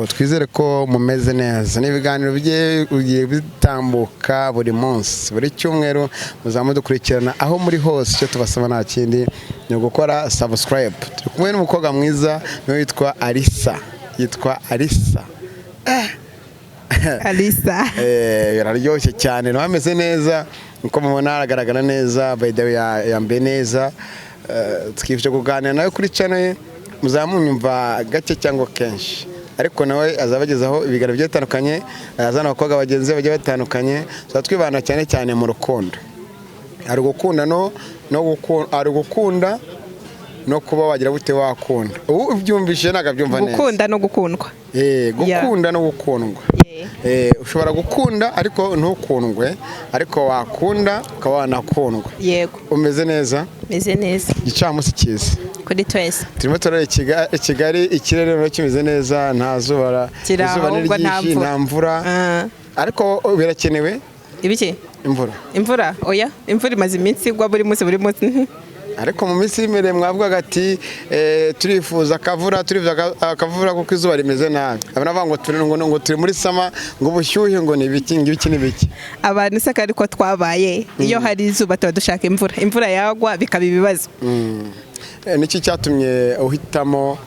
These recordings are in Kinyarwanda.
Twizere ko mumeze neza n'ibiganiro bigiye bitambuka buri munsi buri cyumweru muzamudukurikirana aho muri hose. Icyo tubasaba nta kindi ni gukora subscribe. Turi kumwe n'umukobwa mwiza niwe yitwa Alisa. Alisa yararyoshye cyane no ameze neza uko mubona aragaragara neza by the way yambaye neza. Twifuje kuganira nawe kuri channel ye muzamunyumva gake cyangwa kenshi ariko nawe azabagezaho ibiganiro bigiye bitandukanye azana abakobwa bagenzi bagiye batandukanye twibana cyane mu rukundo. Ari gukunda ari gukunda no kuba wagira gute wakunda. Ubu ubyumvishe nagabyumva neza. Gukunda no gukundwa. Gukunda no gukundwa. Ushobora gukunda ariko ntukundwe ariko wakunda ukaba wanakundwa. Yego. Umeze neza? Meze neza. Gicamusi cyiza. Kuri twese. Turimo turare Kigali ikirere no kimeze neza nta zuba nta mvura. Ariko birakenewe. Ibiki? Imvura. Oya, imvura imaze iminsi igwa buri munsi. Ariko mu minsi y'imere mwavuga ati turifuza akavura kuko izuba rimeze nabi. Abana ngo turi muri sama ngo ubushyuhe ngo ni ibiki. Abantu saka ariko twabaye iyo hari izuba tuba dushaka imvura yagwa bikaba ibibazo. Niki cyatumye uhitamo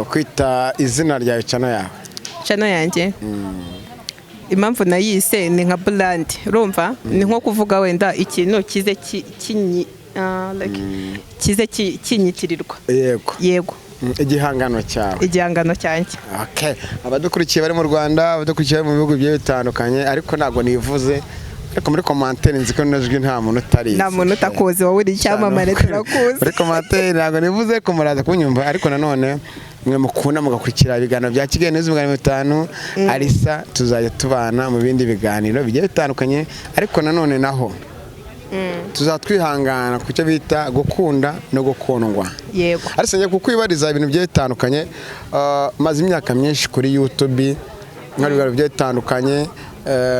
kwita izina ryawe channel yanjye? Impamvu nayise ni nka brand. Urumva ni nko kuvuga wenda ikintu kize kize kinyitirirwa. Yego. Igihangano cyanjye. Okay. Abadukurikiye bari mu Rwanda, abadukurikiye mu bihugu bigiye bitandukanye ariko ntago nivuze ariko muri commentaire nziko najwi nta muntu utari. Nta muntu utakuzi wowe uri cyamamare turakuzi. Muri commentaire ntago nivuze ko muraza kunyumva ariko nanone mwe mukunda mugakurikira ibiganiro bya Kigali neza ibiganiro 5 Alisa tuzajya tubana mu bindi biganiro bigiye bitandukanye ariko nanone naho tuzatwihangana kucyo bita gukunda no gukundwa. Yego. Ariko njye kukwibariza ibintu bye bitandukanye maze imyaka myinshi kuri YouTube nk'ibintu bye bitandukanye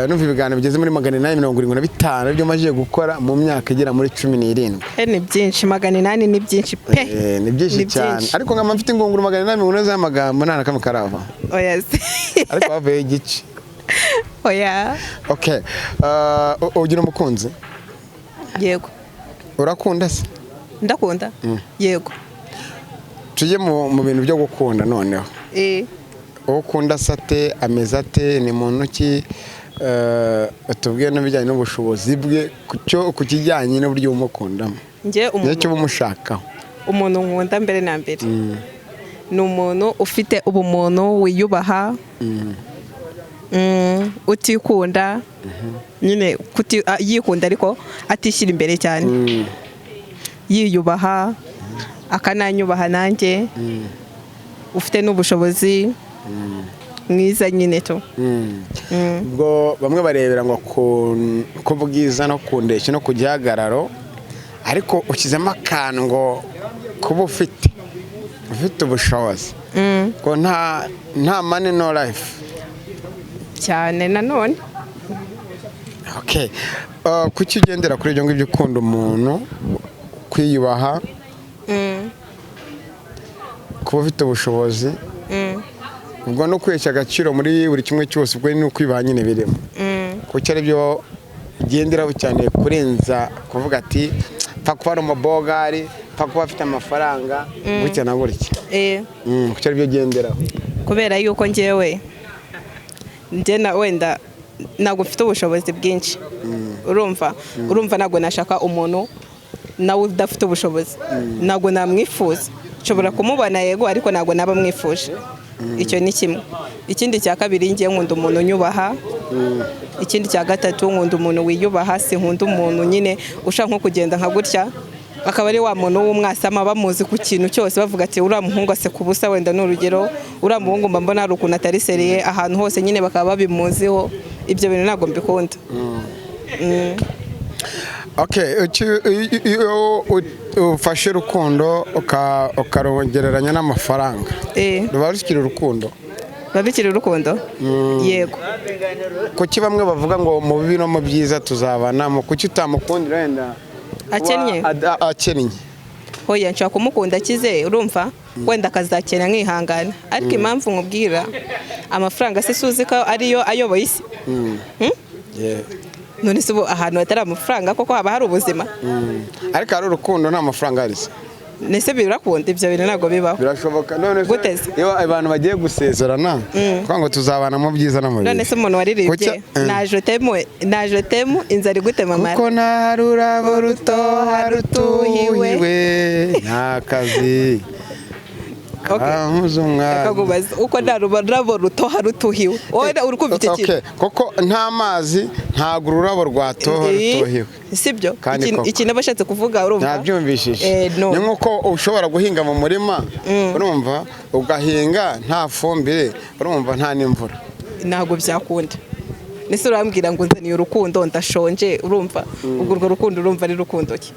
numva ibiganiro bigeze muri 875 byo majiye gukora mu myaka igera muri 17. Ni byinshi 800 ni byinshi pe. Ni byinshi cyane ariko nkama mfite ingunguru 800 z'amagambo nta nakamwe karava. Oya. Ariko bavuye igice. Oya. Okay. Ugira umukunzi? Yego. Urakunda se? Ndakunda. Yego. Tujye mu bintu byo gukunda noneho. Ukunda sate ameze ate ni muntu ki tubwiye n'ibijyanye n'ubushobozi bwe ku kijyanye n'uburyo umukundamo. Nje cyo bumushakaho. Umuntu nkunda mbere na mbere. Ni umuntu ufite ubumuntu wiyubaha. Utikunda nyine yikunda ariko atishyira imbere cyane. Yiyubaha akananyubaha nanjye. Ufite n'ubushobozi mwiza nyine to. Ubwo bamwe barebera ngo ku bwiza no kundeshya no kugihagararo ariko ukizemo akantu ngo kuba ufite ubushobozi ngo nta money no life cyane nanone. Okay. Kuki ugendera kuri ibyo ngibyo ukunda umuntu kwiyubaha kuba ufite ubushobozi ubwo no kwesha agaciro muri buri kimwe cyose ubwo ni ukwibaha nyine birimo kuko ari byo ugenderaho cyane kurenza kuvuga ati pfa kuba ari umubogari pfa kuba afite amafaranga gutya na gutya. Kuko ari byo ugenderaho kubera yuko njyewe na wenda ntabwo mfite ubushobozi bwinshi. Urumva ntabwo nashaka umuntu nawe udafite ubushobozi ntabwo namwifuza. Nshobora kumubona yego ariko ntabwo naba mwifuje. Icyo ni kimwe. Ikindi cya kabiri ngiye nkunda umuntu unyubaha. Ikindi cya gatatu nkunda umuntu wiyubaha. Si nkunda umuntu nyine ushaka nko kugenda nka gutya akaba ari wa muntu w'umwasama bamuzi ku kintu cyose bavuga ati uriya muhungu ase ku busa wenda n'urugero uriya muhungu mba mbona hari ukuntu atari seriye ahantu hose nyine bakaba babimuziho. Ibyo bintu ntabwo mbikunda. Okay, ufashe urukundo ukarongereranya n'amafaranga. Ruba rukiri urukundo? Babikiri urukundo? Yego. Kuki bamwe bavuga ngo mu bibi no mu byiza tuzabana mu kuki utamukundira wenda akennye? Akennye. hoya nshaka kumukunda akize urumva wenda akazakena nkihangana ariko impamvu nkubwira amafaranga se suzi ko ariyo ayoboye isi none se ubu ahantu hatari amafaranga koko haba hari ubuzima ariko hari urukundo nta mafaranga arize nese birakunda ibyo bintu ntabwo bibaho birashoboka none se iyo abantu bagiye gusezerana kuko ngo tuzabana mu byiza no mu bibi none se umuntu waririmbye naje temu inzara igutema amara kuko nta rurabo rutoha rutuhiwe nta kazi kamuza uko nta rurabo rutoha rutuhiwe wowe uri kumva iki kintu kuko nta mazi ntabwo ururabo rwatoha rutuhiwe sibyo iki nabashatse kuvuga urumva nabyumvishije ni nkuko ushobora guhinga mu murima urumva ugahinga nta fumbire urumva nta n'imvura ntabwo byakunda nese urambwira ngo nzaniye urukundo ndashonje urumva ubwo urwo rukundo urumva ari rukundo ki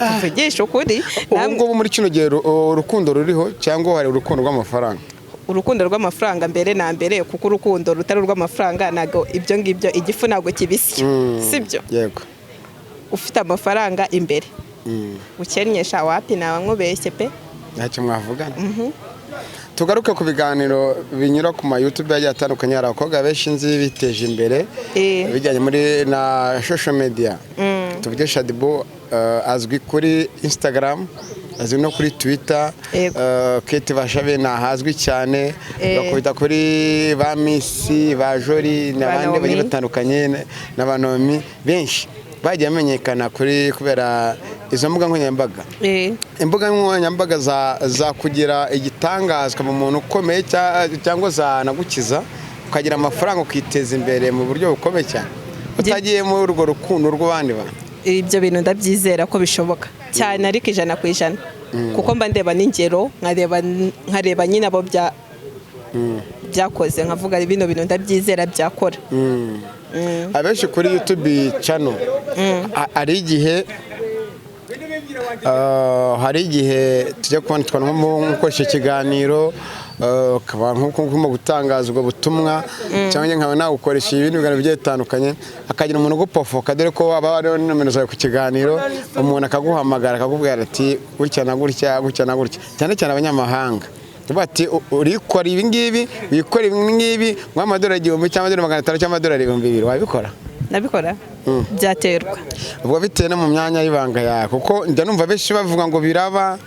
tuvugisha ukuri ubwo muri kino gihe urukundo ruriho cyangwa hari urukundo rw'amafaranga urukundo rw'amafaranga mbere na mbere kuko urukundo rutari urw'amafaranga ntago ibyo ngibyo igifu ntago kibisya sibyo yego ufite amafaranga imbere ukenyesha wapi nawe nkubeshye pe ntacyo mwavugana tugaruke ku biganiro binyura ku ma YouTube yagiye atandukanye hari abakobwa benshi nzi biteje imbere bijyanye muri na social media tuvuge Shadibu azwi kuri Instagram azwi no kuri Twitter Kate Bashabe nahazwi cyane bakubita kuri ba Misi ba Jori n'abandi bagiye batandukanye n'abanomi benshi bagiye bamenyekana kuri kubera izo mbuga nkoranyambaga imbuga nkoranyambaga za kugira igitangazwa mu muntu ukomeye cyangwa zanagukiza ukagira amafaranga ukiteza imbere mu buryo bukomeye cyane utagiye muri urwo rukundo rw'abandi bantu ibyo bintu ndabyizera ko bishoboka cyane ariko 100% kuko mba ndeba n'ingero nkareba nyine abo byakoze nkavuga bino bintu ndabyizera byakora abenshi kuri YouTube channel hari igihe tujya kubona gukoresha ikiganiro ukaba nk'uko gutangaza ubwo butumwa cyangwa nkaba nawe ukoresha ibindi biganiro bigiye bitandukanye akagira umuntu ugupofoka dore ko waba hariho nomero zawe ku kiganiro umuntu akaguhamagara akakubwira ati gutya na gutya gutya na gutya cyane cyane abanyamahanga bati urikora ibi ngibi wikora ibi ngibi nk'amadolari 1000 cyangwa amadolari 500 cyangwa amadolari 2000 wabikora nabikora byaterwa ubwo bitewe no mu myanya y'ibanga yawe kuko njya numva benshi bavuga ngo biraba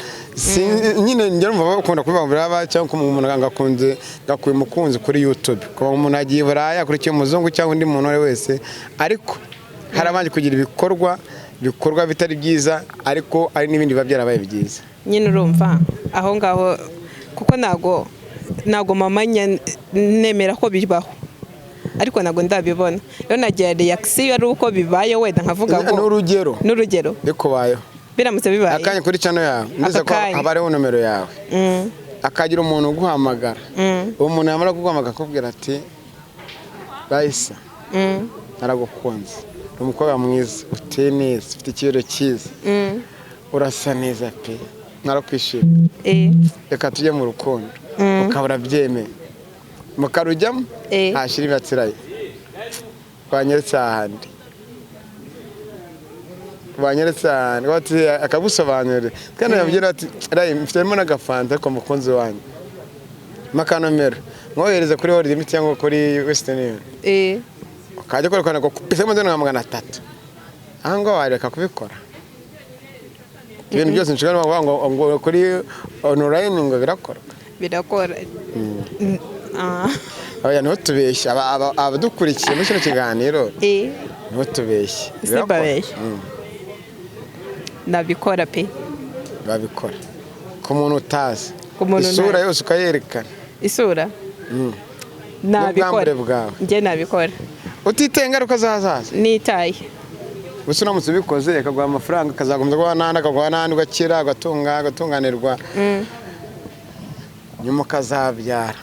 nyine njya numva bakunda kubivuga biraba cyangwa umuntu agakunze gakuye umukunzi kuri YouTube kuba umuntu agiye Buraya akurikiye umuzungu cyangwa undi muntu wese ariko hari abandi kugira ibikorwa bitari byiza ariko ari n'ibindi biba byarabaye byiza nyine urumva aho ngaho kuko nago mamanya nemera ko bibaho ariko nago ndabibona rero nagira reaction ari uko bibaye wenda nkavuga ngo n'urugero bikubayeho biramutse bibaye akanya kuri channel yawe ndetse ko habareho nomero yawe akagira umuntu uguhamagara uwo muntu yamara kuguhamagara akubwira ati Raisa naragukunze umukobwa mwiza ufite neza ufite ikiro cyiza urasa neza pe narakwishimiye reka tujye mu rukundo ukabura byemeye mukarujyamo hashira ibatsiraye banyeretse ahandi akabusobanurira kandi yabwira ati rayi mfitemo n'agafanta ariko mukunzi wanyu makanomero mwohereze kuri World Limit cyangwa kuri Western Union ukajya kwerekana ko pisemo ndana 300 ahango wareka kubikora ibintu byose nshobora kuvuga ngo kuri online ngo birakora oya niho tubeshya abadukurikiye muri kino kiganiro niho tubeshya nabikora pe babikora ku muntu utazi isura yose ukayerekana isura nabikora njye nabikora utiteye ingaruka zazaza nitaye gusa uramutse ubikoze akaguha amafaranga akazakomeza guha n'andi akaguha n'andi ugakira agatunganirwa nyuma ukazabyara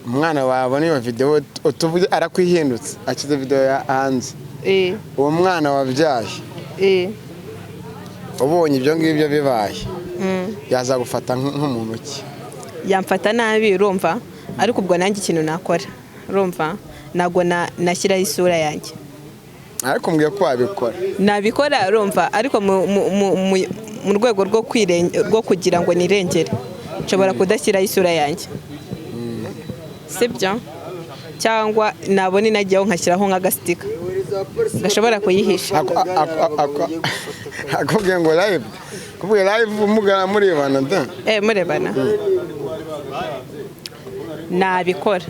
umwana wawe niyo video utuvuge arakwihindutse akize video hanze uwo mwana wabyaye ubonye ibyo ngibyo bibaye yazagufata nk'umuntu ki yamfata nabi urumva ariko ubwo nanjye ikintu nakora urumva nago nashyiraho isura yanjye ariko mbwiye ko wabikora. nabikora urumva ariko mu rwego rwo kugira ngo nirengere nshobora kudashyiraho isura yanjye sibyo cyangwa nabona inagiyeho nkashyiraho nk'agastika gashobora kuyihisha. akubwiye ngo live kubwiye live umugana murebana da murebana nabikora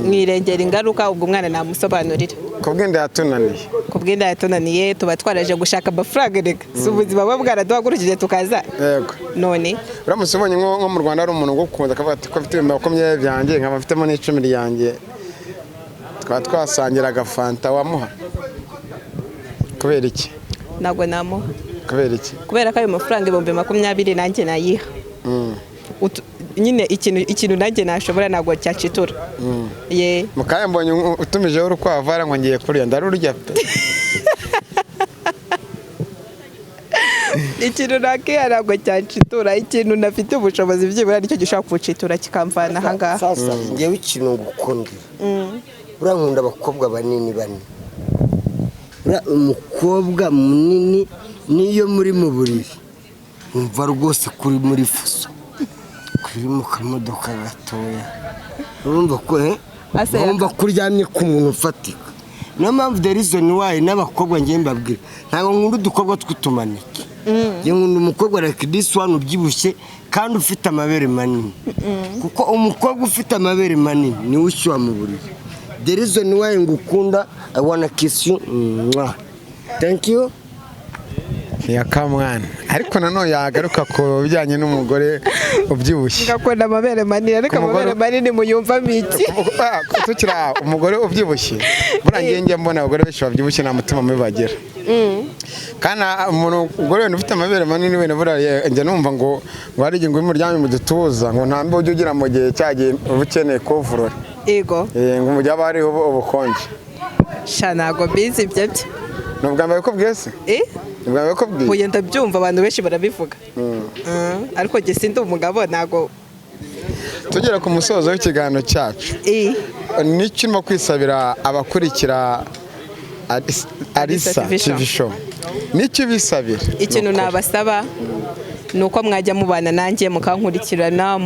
mwirengera ingaruka ubwo umwana namusobanurira kubw'inda yatunaniye tuba twaraje gushaka amafaranga reka si ubuzima buba bwaraduhagurukije tukaza yego none uramutse ubonye nko mu Rwanda hari umuntu ugukunda akavuga ati ko afite ibihumbi 20 byanjye nkaba mfitemo n'10 ryanjye twaba twasangira agafanta wamuha kubera iki? ntabwo namuha. Kubera iki? Kubera ko ayo mafaranga 20 nanjye nayiha nyine ikintu nanjye nashobora ntabwo cyacitura. Ye mukaya mbonye utumijeho urukwavara ngo ngiye kurya ndarurya pe. ikintu nakiha ntabwo cyacitura, ikintu nafite ubushobozi byibura nicyo gishobora kucitura kikamvana aha ngaha. Sasa ngewe ikintu ngukundira urankunda abakobwa banini umukobwa munini niyo muri mu buriri umva rwose kuri muri fuso kuri mu kamodoka gatoya urumva ko urumva kuryamye ku muntu ufatika. niyo mpamvu the reason why n'abakobwa ngiye mbabwira ntabwo nkunda udukobwa tw'utumanike. ngiye nkunda umukobwa like this one ubyibushye kandi ufite amabere manini kuko umukobwa ufite amabere manini niwe ushyuha mu buriri. The reason why ngukunda I wanna kiss you. Thank you. Yakamwana ariko nanone yagaruka ku bijyanye n'umugore ubyibushye ngakunda amabere manini ariko amabere manini muyumva miki tukira umugore ubyibushye burangiye njye mbona abagore benshi babyibushye nta mutima mubi bagira. Kana umuntu ugore wenda ufite amabere manini wenda burariye njye numva ngo ari ingingo y'umuryamye mu dutuza ngo ntambe ujye ugira mu gihe cyagiye ubukeneye kuvurora yego ngo mu gihe aba hariho ubukonje shanago bizi ibyo byo nubwo mbaye ko bwese nubwo ko bwiye uye ndabyumva abantu benshi barabivuga ariko jye sindi umugabo nago. Tugera ku musozo w'ikiganiro cyacu n'icyo urimo kwisabira abakurikira Alisa TV show n'icyo bisabira ikintu nabasaba nuko mwajya mubana nanjye mukankurikirana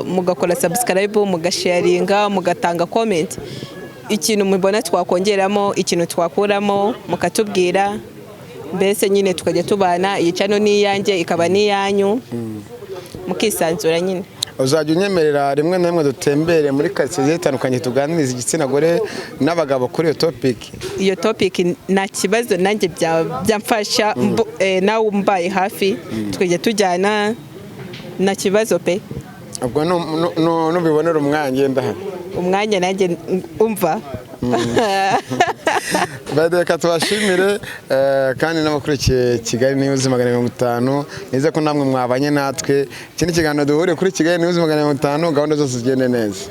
mugakora subscribe mugasharinga mugatanga comment ikintu mubona twakongeramo ikintu twakuramo mukatubwira mbese nyine tukajya tubana iyi channel ni yanjye ikaba ni yanyu mukisanzura nyine. Uzajya unyemerera rimwe na rimwe dutembere muri quartier zitandukanye tuganiriza igitsina gore n'abagabo kuri iyo topic nta kibazo nanjye byamfasha nawe umbaye hafi tukajya tujyana nta kibazo pe. ubwo nubibonera umwanya nanjye umva badeka tubashimire kandi n'abakurikiye Kigali News 50 nize ko namwe mwabanye natwe ikindi kiganiro duhure kuri Kigali News 50 gahunda zose zigende neza.